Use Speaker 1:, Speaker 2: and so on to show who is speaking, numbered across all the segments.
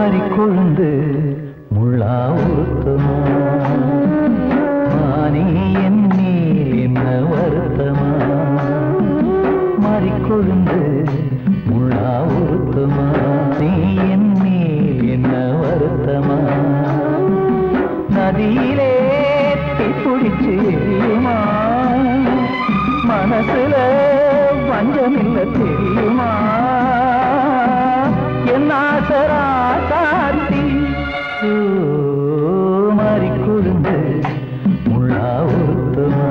Speaker 1: மாறிக்கொழுந்து முள்ளா உருத்தமா மானே என் மேல் என்ன வருத்தமா மாறிக்கொழுந்து முள்ளா உருத்தமா நீ என் மேல் என்ன வருத்தமா நதியிலே பிடிச்சு எரியுமா மனசுல வஞ்சமில்ல தெரியுமா என் ஆசரா காட்டி மாறிக்கொழுந்து முள்ளா உருத்தமா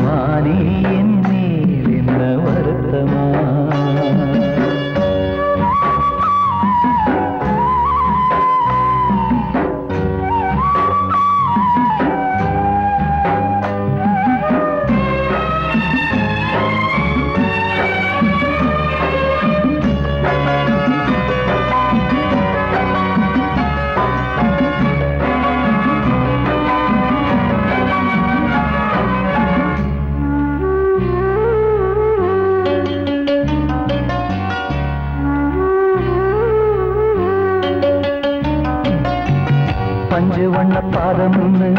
Speaker 1: மானே என் மேல் என்ன வருத்தமா பஞ்சு வண்ண பாதம்னு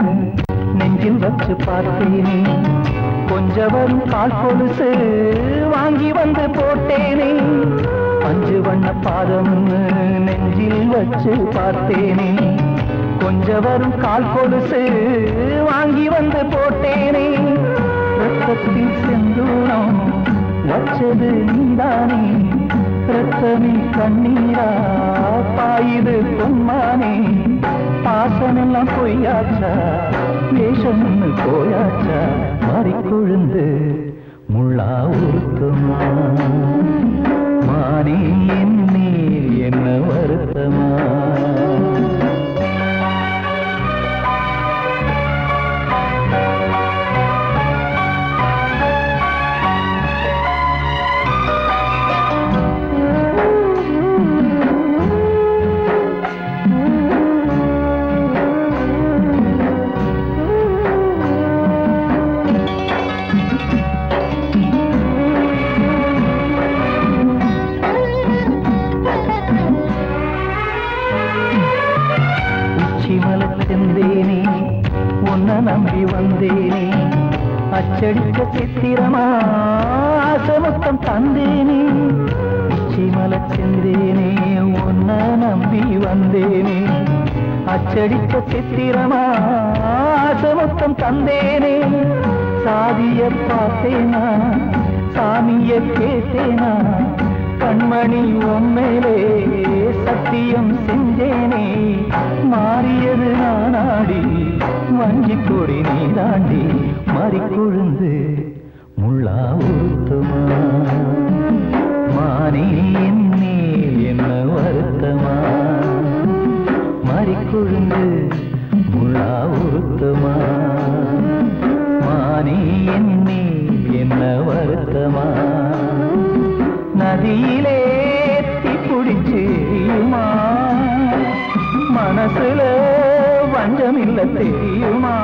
Speaker 1: நெஞ்சில் வச்சு பார்த்தேனே கொஞ்சம் வரும் கால் கொலுசு வாங்கி வந்து போட்டேனே பஞ்சு வண்ண பாதம்னு நெஞ்சில் வச்சு பார்த்தேனே கொஞ்சம் வரும் கால் கொலுசு வாங்கி வந்து போட்டேனே ரத்தத்தில் செந்தூரம் வச்சது நீதானே ரத்தமே கண்ணீரா பாயுது பொன்மானே பாசமெல்லாம் பொய்யாச்சா வேஷம்னு போயாச்சா மாறிக்கொழுந்து முள்ளா உருத்தமா மானே என் மேல் என்ன வருத்தமா செந்தேனே உன்னை நம்பி வந்தேனே அச்சடிக்க சித்திரமா ஆசமொத்தம் தந்தேனே உச்சிமல செந்தேனே உன்னை நம்பி வந்தேனே அச்சடிக்க சித்திரமா ஆசமொத்தம் தந்தேனே சாதிய பார்த்தேனா சாமிய கேட்டேனா கண்மணி உம்மேலே சத்தியம் செஞ்சேனே மாறியது நானாடி வஞ்சி கொடி நீதாண்டி மாறிக்கொழுந்து முள்ளா உருத்தமா மானே என் மேல் என்ன வருத்தமா மாறிக்கொழுந்து முள்ளா உருத்தமா மானே என் மேல் என்ன வருத்தமா நதியிலே பிடிச்சு எரியுமா மனசுல வஞ்சமில்ல தெரியுமா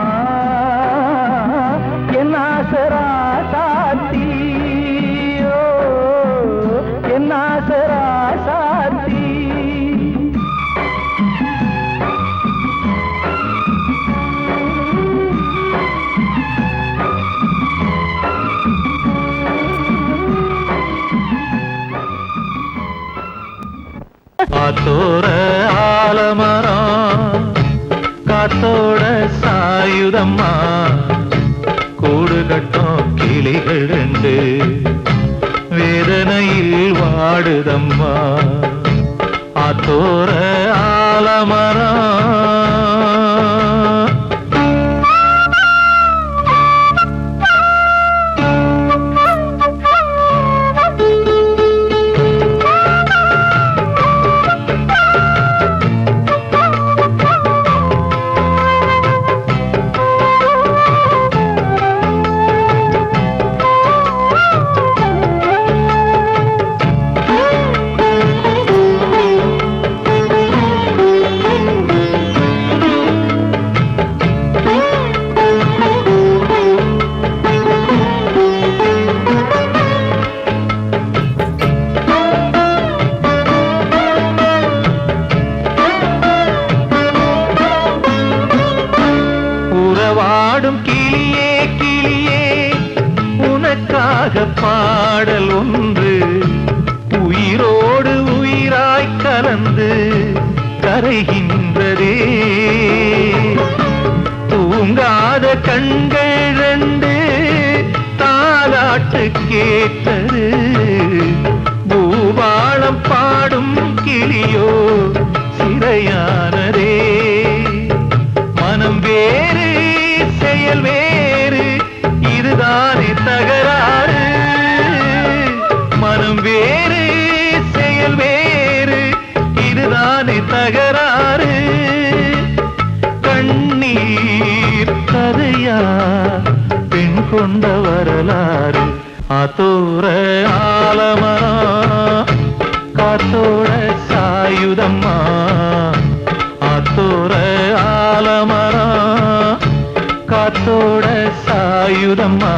Speaker 1: என் ஆசரா சாத்தி என் ஆசரா சாத்தி காத்தோர ஆலமரம் காத்தோட சாயுதம்மா கூடு கட்டும் கிளிகள் ரெண்டு வேதனையில் வாடுதம்மா ஆத்தோர ஆலமரம் அலைகின்றதே தூங்காத கண்கள் ரெண்டு தாலாட்டு கேட்டது பூபாளம் பாடும் கிளியோ சிறையானதே மனம் வேறு செயல் வேறு இதுதானே தகராறு மனம் வேறு செயல் வேறு இதுதானே தகராறு கண்ணீர் கதையா பெண் கொண்ட வரலாறு ஆத்தோர ஆலமரம் காத்தோட சாயுதம்மா ஆத்தோர ஆலமரம் காத்தோட சாயுதம்மா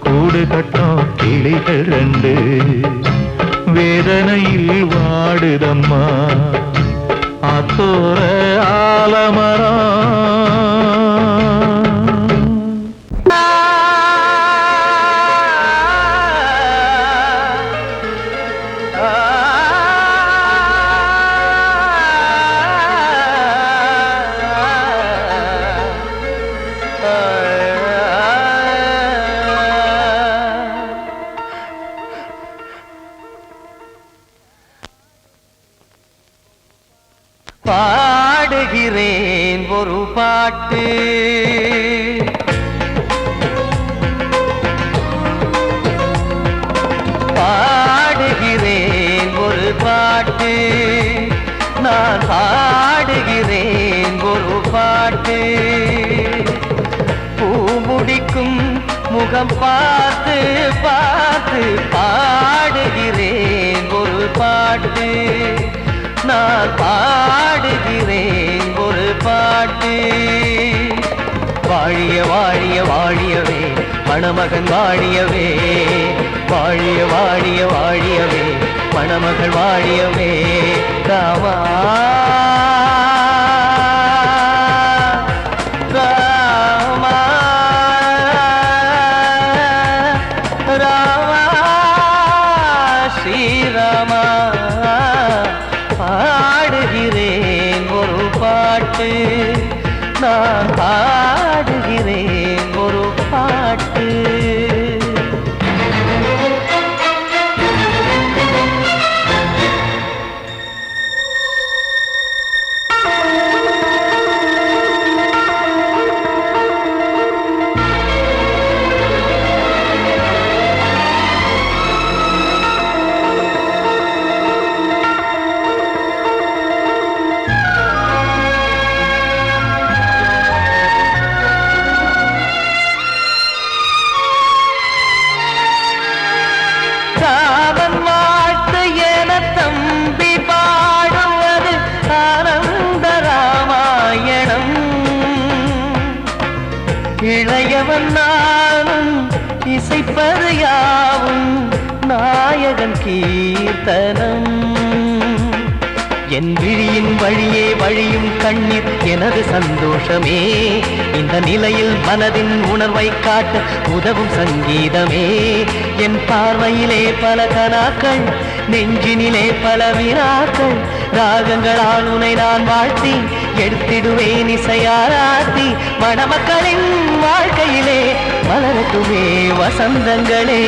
Speaker 1: கூடு கட்டும் கிளிகள் ரெண்டு வேதனையில் வாடுதம்மா ஆத்தோர ஆலமரம்
Speaker 2: பாடுகிறேன் ஒரு பாட்டு பாடுகிறேன் ஒரு பாட்டு நான் பாடுகிறேன் ஒரு பாட்டு பூ முடிக்கும் முகம் பார்த்து பார்த்து பாடுகிறேன் ஒரு பாட்டு நான் பாடுகிறேன் ஒரு பாட்டு வாழிய வாழிய வாழியவே மணமகன் வாழியவே வாழிய வாழிய வாழியவே மணமகள் வாழியவே ராமா ராமா ராமா ஸ்ரீராமா பாடுகிறேன் ஒரு பாட்டு நான் பாடுகிறேன் ஒரு பாட்டு இளையவன் நானும் இசைப்பது யாவும் நாயகன் கீர்த்தனம் என் விழியின் வழியே வழியும் கண்ணீர் எனது சந்தோஷமே இந்த நிலையில் மனதின் உணர்வை காட்ட உதவும் சங்கீதமே என் பார்வையிலே பல கனாக்கள் நெஞ்சினிலே பல வினாக்கள் ராகங்களால் உனை நான் வாழ்த்தி எடுத்திடுவேன் இசையாராத்தி மணமக்களின் வாழ்க்கையிலே மலரட்டுமே வசந்தங்களே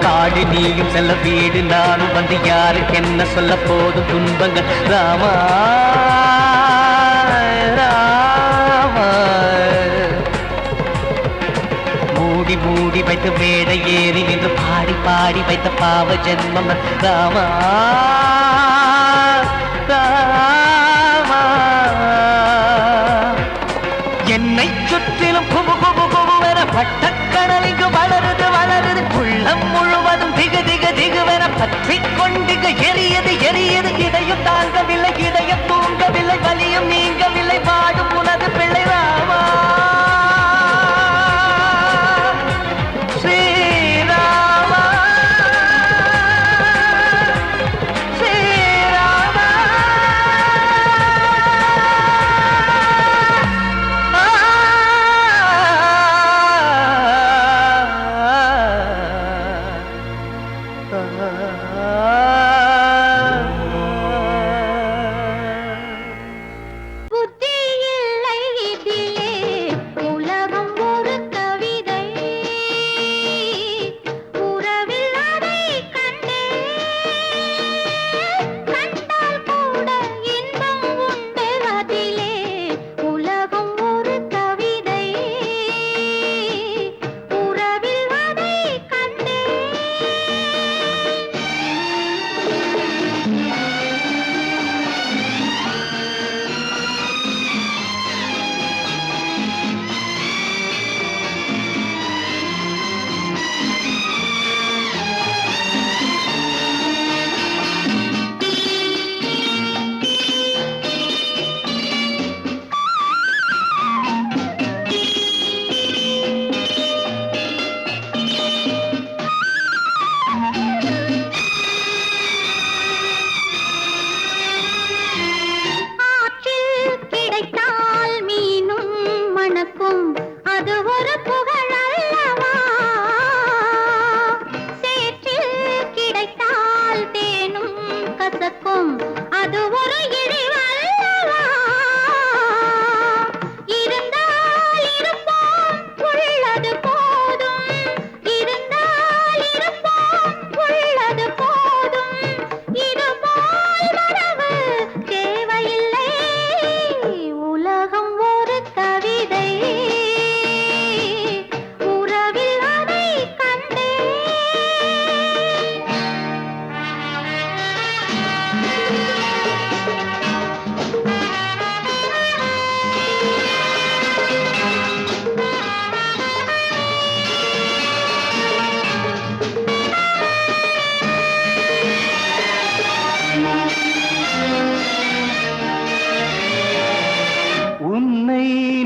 Speaker 2: காடு நீயும் செல்ல வீடு நானும் வந்து யாருக்கு என்ன சொல்ல போதும் துன்பங்கள் ராமா ராமா செய்த பாவ ஜென்மம் ராமா ராமா. என்னை சுற்றிலும் குபு குபு குபுவென பட்டக்கடல் இங்கு வளருது வளருது. உள்ளம் முழுவதும் திகு திகு திகுவென பற்றி கொண்டிக எரியது எரியது. இதையும் தாங்கவில்லை இதயம் தூங்கவில்லை வலியும் நீங்கவில்லை வாடும் உனது பிள்ளை ராமா ஸ்ரீராமா ஸ்ரீராமா.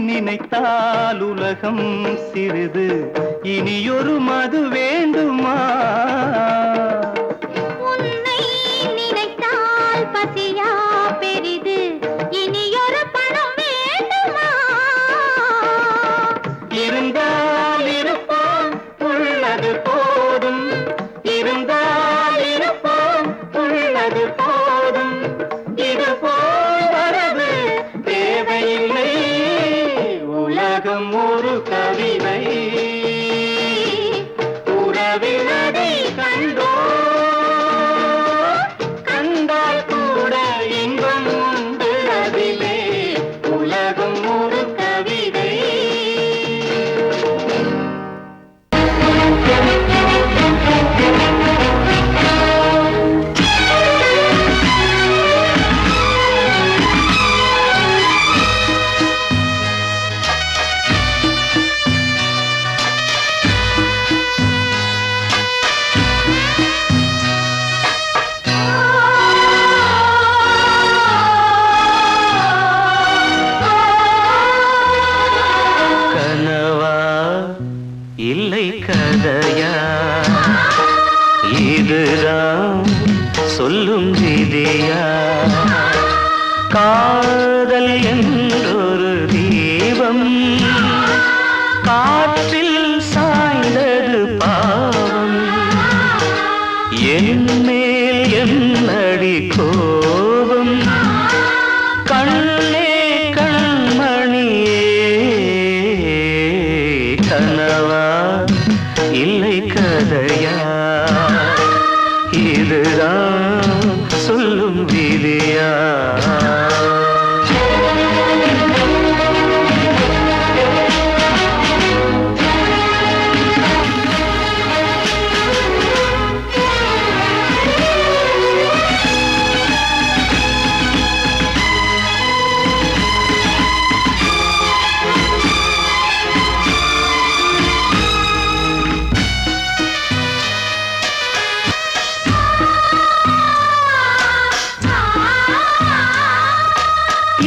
Speaker 1: நினைத்தால் உலகம் சிறிது இனியொரு மது வேண்டுமா?
Speaker 3: உன்னை நினைத்தால் பசியா பெரிது இனியொரு பணம் வேண்டுமா?
Speaker 1: இருந்தால் இருப்போம் உள்ளது போதும், இருந்தால் இருப்போம் உள்ளது போதும். இது போல் வரவு தேவையில்லை, உலகம் ஒரு கவிதை. உறவில் அதை கண்டோ, கண்டால் கூட இன்பம் உண்டு அதிலே. உலகம் ஒரு கவிதை. இல்லை கதையா, இதுதான் சொல்லும் விதியா? காதல் என்றொரு தீபம் காற்றில் சாய்ந்தது பாவம். என் மேல் என்னடி கோபம்? கண்ணே கண்மணியே, கனவா இல்லை கதையா? இதுதான் சொல்லும் விதியா?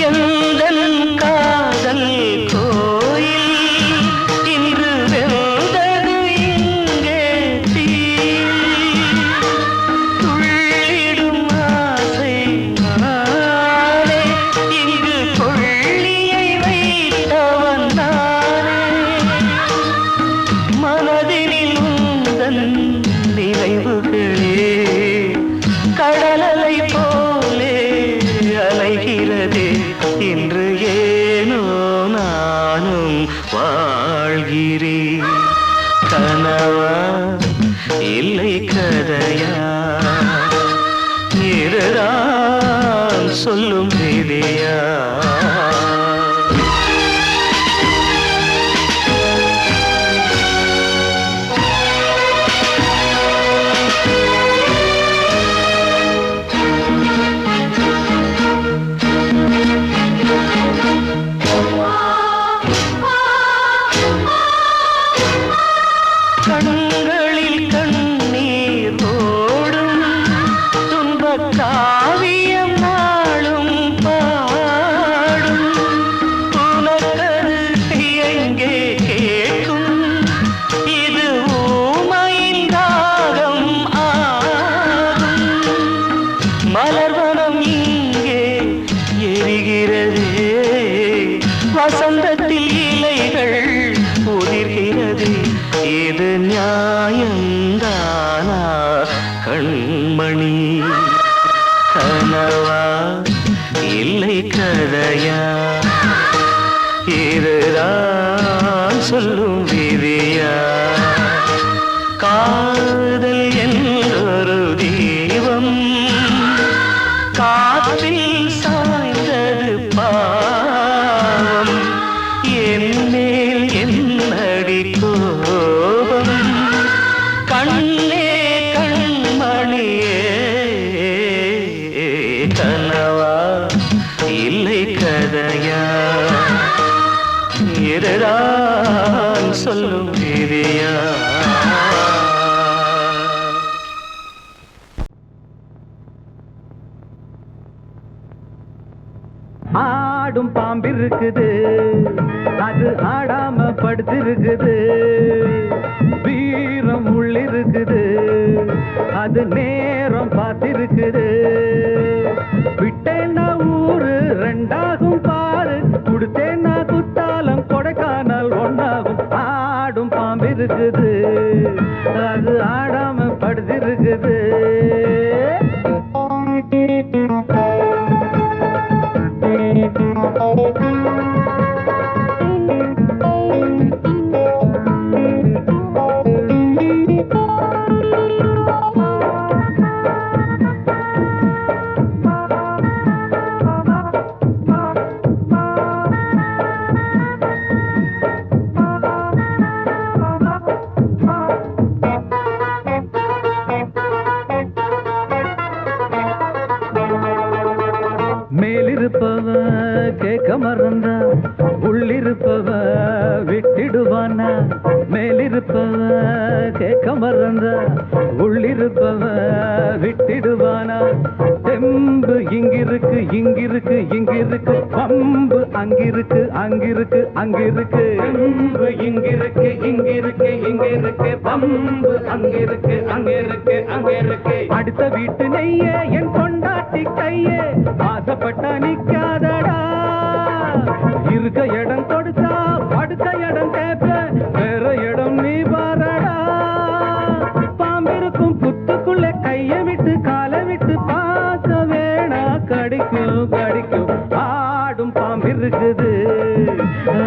Speaker 2: எந்தன் காதல் கோயில் இன்று வெந்தது இங்கே தீ துள்ளிடும் ஆசை நானே இங்கு கொள்ளியை வைத்தவன் நானே மனதினில் உந்தன் நினைவுகளே கடலலை போலே அலைகிறதே இன்று ஏனோ நானும் வாழ்கிறேன் கனவா இல்லை கதையா இதுதான் சொல்லும் விதியா கண்களில் கண்ணீர் ஓடும் துன்பக் காவியம் நாளும் பாடும் உனக்கது எங்கே கேட்கும் இது ஊமையின் ராகம் ஆகும் மலர்வனம் இங்கே எரிகிறதே வசந்தத்தில் இலைகள் உதிர்கிறது இது நியாயந்தானா கண்மணி கனவா இல்லை கதையா இதுதான் சொல்லும் விதியா காதல் என்றொரு தீபம் காற்றில் சாய்ந்தது பாவம் என் மேல் என்னடி கோபம் கண்ணே கண்மணியே கனவா இல்லை கதையா இதுதான் சொல்லும் விதியா
Speaker 1: ஆடும் பாம்பிருக்குது அது ஆடாம படுத்திருக்குது வீரம் உள்ளிருக்குது அது நேரம் பார்த்திருக்குது விட்டேன்னா ஊரு ரெண்டாகும் பாரு கொடுத்தேன்னா குத்தாலம் கொடைக்கானல் ஒன்னாகும் ஆடும் பாம்பிருக்குது அது ஆடாம படுத்திருக்குது மேலிருப்பவ கேட்க மறந்தா உள்ளிருப்பவ விட்டிடுவானா மேலிருப்பவ கேட்க மறந்தா உள்ளிருப்பவ விட்டிடுவானா தெம்பு இங்கிருக்கு இங்கிருக்கு இங்கிருக்கு பம்பு அங்கிருக்கு அங்கிருக்கு அங்கிருக்கு தெம்பு இங்கிருக்கு இங்கிருக்கு இங்கிருக்கு பம்பு அங்கிருக்கு அங்கிருக்கு அங்கிருக்கு அடுத்த வீட்டு நெய்யே என் கொண்டாட்டி கையே ஆசைப்பட்டா நிக்காதடா இருக்க இடம் கொடுத்தா படுக்க இடம் கேட்ப வேற இடம் நீ பாரடா பாம்பிருக்கும் புத்துக்குள்ள கைய விட்டு காலை விட்டு பார்க்க வேணா கடிக்கும் கடிக்கும் ஆடும் பாம்பிருக்குது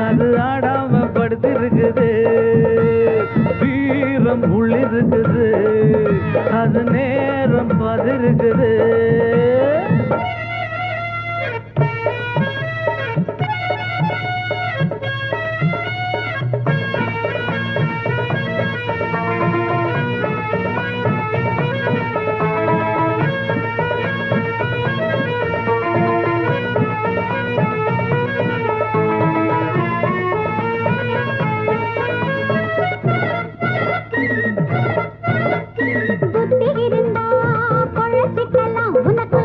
Speaker 1: அது ஆடாம படுத்திருக்குது வீரம் உள்ளிருக்குது அது நேரம் பதிருக்குது
Speaker 3: புத்தி இருந்தா பொழைச்சிக்கலாம் உனக்கு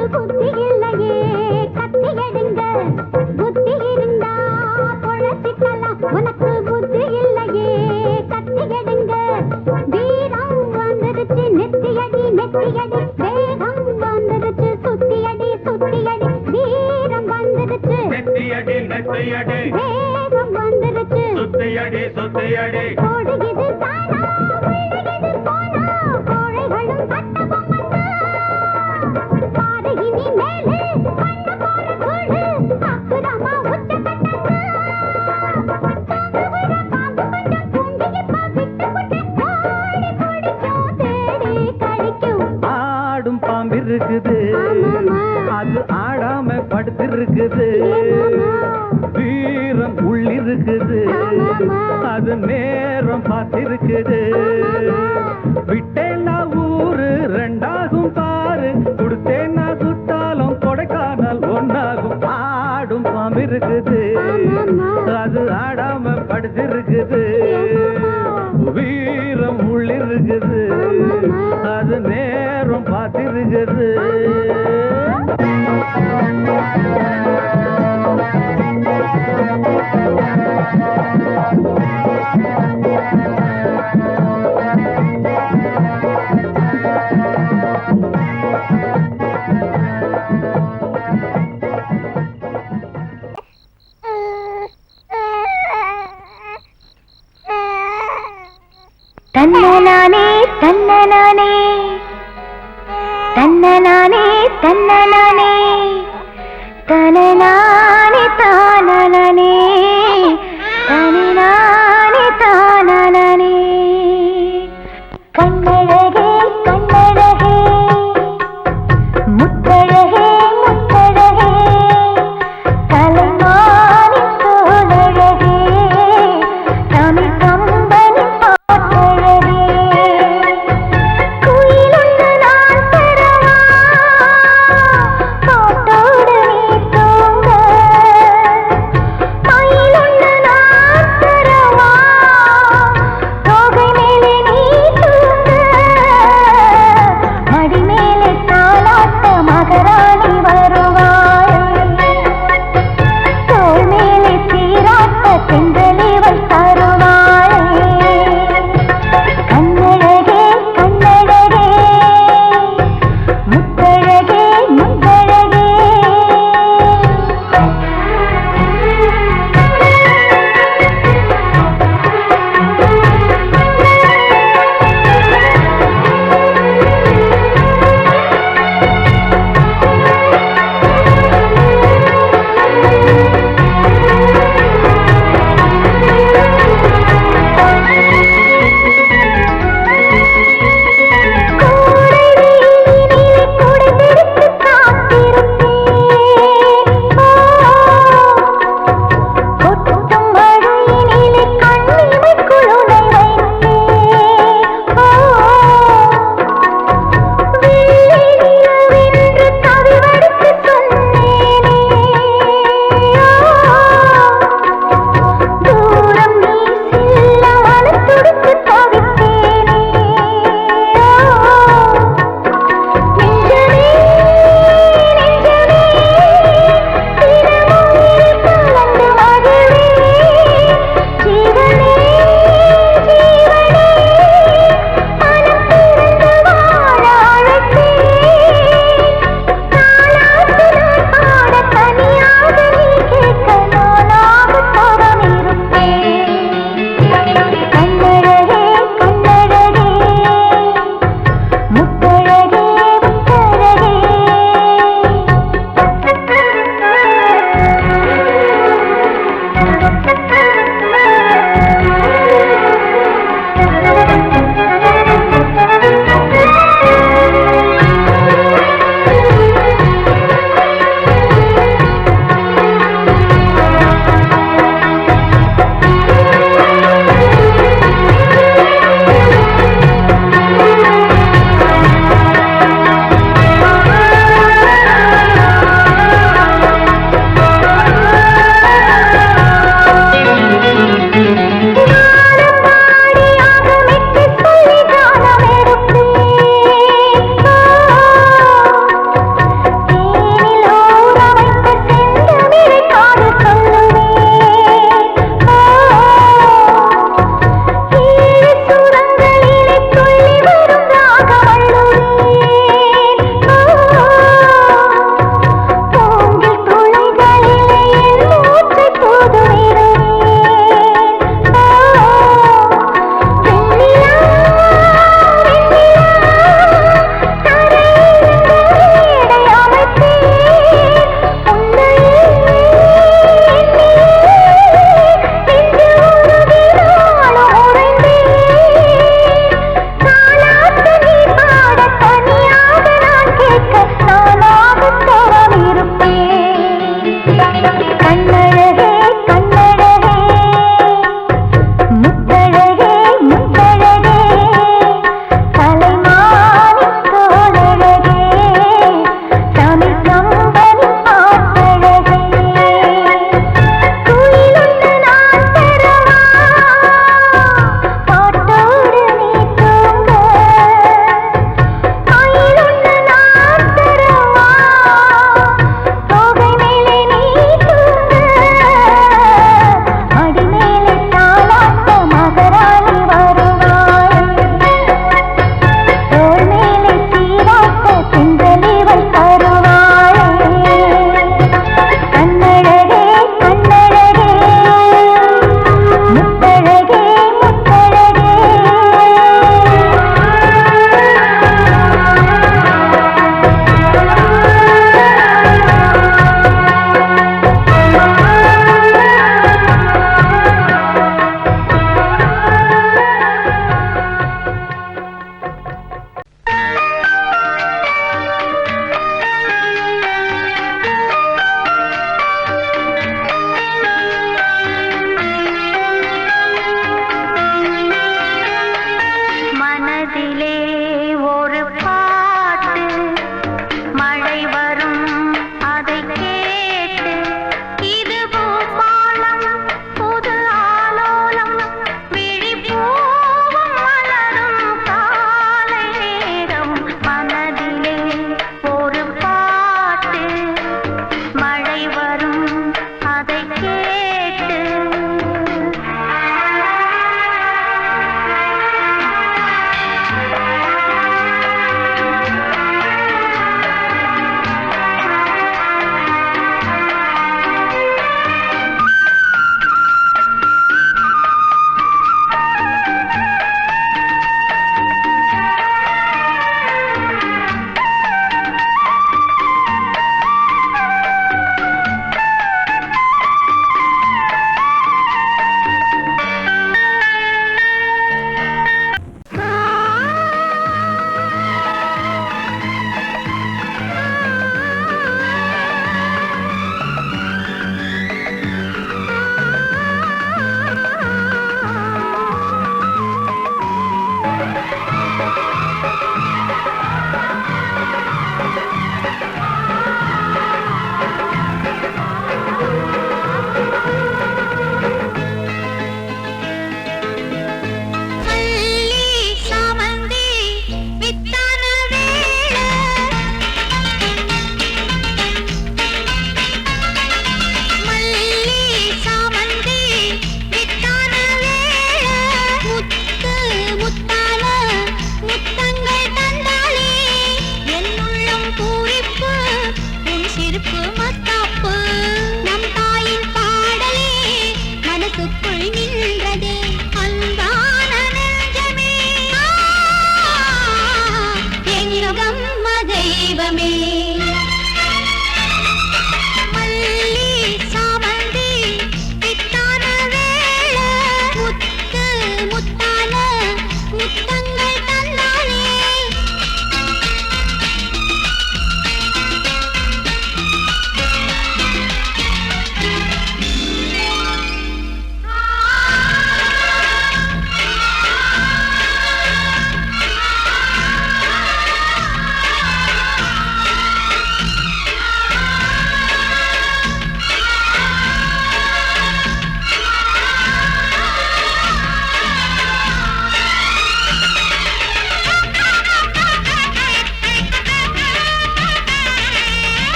Speaker 4: மெத்தையடி
Speaker 3: வேகம் வந்துருச்சு
Speaker 4: சுத்தியடி சுத்தியடி
Speaker 3: ஓடுகிது தானா விழுகிது போனா கோழைகளும் சட்ட பொம்மந்தா பாரு இனி மேலே பண்ண போற கூடு அக்குதமா உச்ச கட்டந்தா பாம்பு கொஞ்சம் தூங்கி இப்ப விட்டு புட்டு ஓடி பிடிக்கும் தேடி கடிக்கும்
Speaker 1: ஆடும் பாம்பிருக்குது
Speaker 3: ஆமாமா
Speaker 1: அது ஆடாம படுத்திருக்குது வீரம் உள்ளிருக்குது அது நேரம் பார்த்திருக்குது விட்டேன்னா ஊரு ரெண்டாகும் பாரு கொடுத்தேன்னா சுத்தாலும் கொடைக்கானல் ஒன்னாகும் ஆடும் பாம்பிருக்குது அது ஆடாம படுத்திருக்குது வீரம் உள்ளிருக்குது அது நேரம் பார்த்திருக்குது
Speaker 3: தன்னனானே தன்னனானே தன்னனானே தன்னனானே தனனானே தானனே தனனானே தானனே கண்ணழகே கண்ணழகே முத்தழகே முத்தழகே கலைமானி தோழழகே தமிழ் கம்பனி பாட்டழகே குயிலொன்று நான் பெறவா பாட்டோடு நீ தூங்க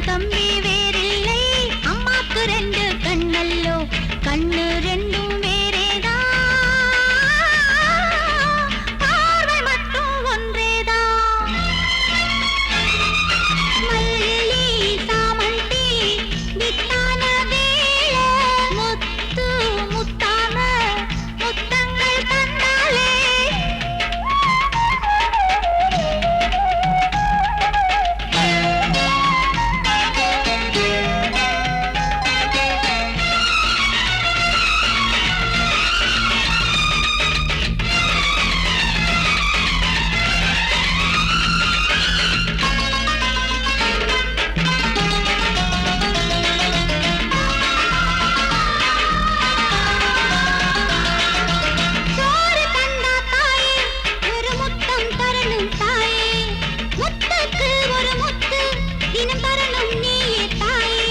Speaker 3: தம்பி வேறில்லை அம்மாக்கு ரெண்டு கண்ணல்லோ கண்ணு ரெண்டும் வேறேதான் பார்வை மட்டும் ஒன்றேதான் மல்லி சாமந்தி வித்தான வேளை முத்து முத்தான முத்தங்கள் தந்தாலே சோறு தந்தா தாயே ஒரு முத்தம் தரணும் தாயே முத்துக்கு ஒரு முத்து தினம் தரணும் நீயே தாயே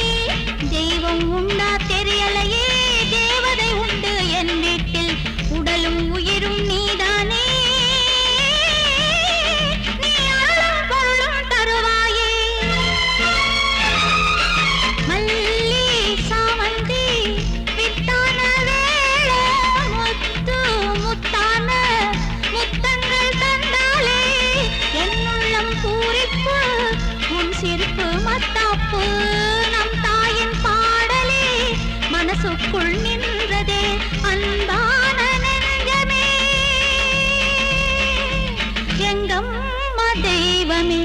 Speaker 3: தெய்வம் உண்டா தெரியலையே தேவதை உண்டு என் வீட்டில் உடலும் உயிரும் நீதானே நீ அருளும் பொருளும் தருவாயே மல்லி சாமந்தி வித்தான வேளை முத்து முத்தான முத்தங்கள் தந்தாலே என்னுள்ளம் பூரிப்பு உன் சிரிப்பு மத்தாப்பு நம் தாயின் பாடலே மனசுக்குள் நின்றதே அன்பான நெஞ்சமே எங்கம்மா தெய்வமே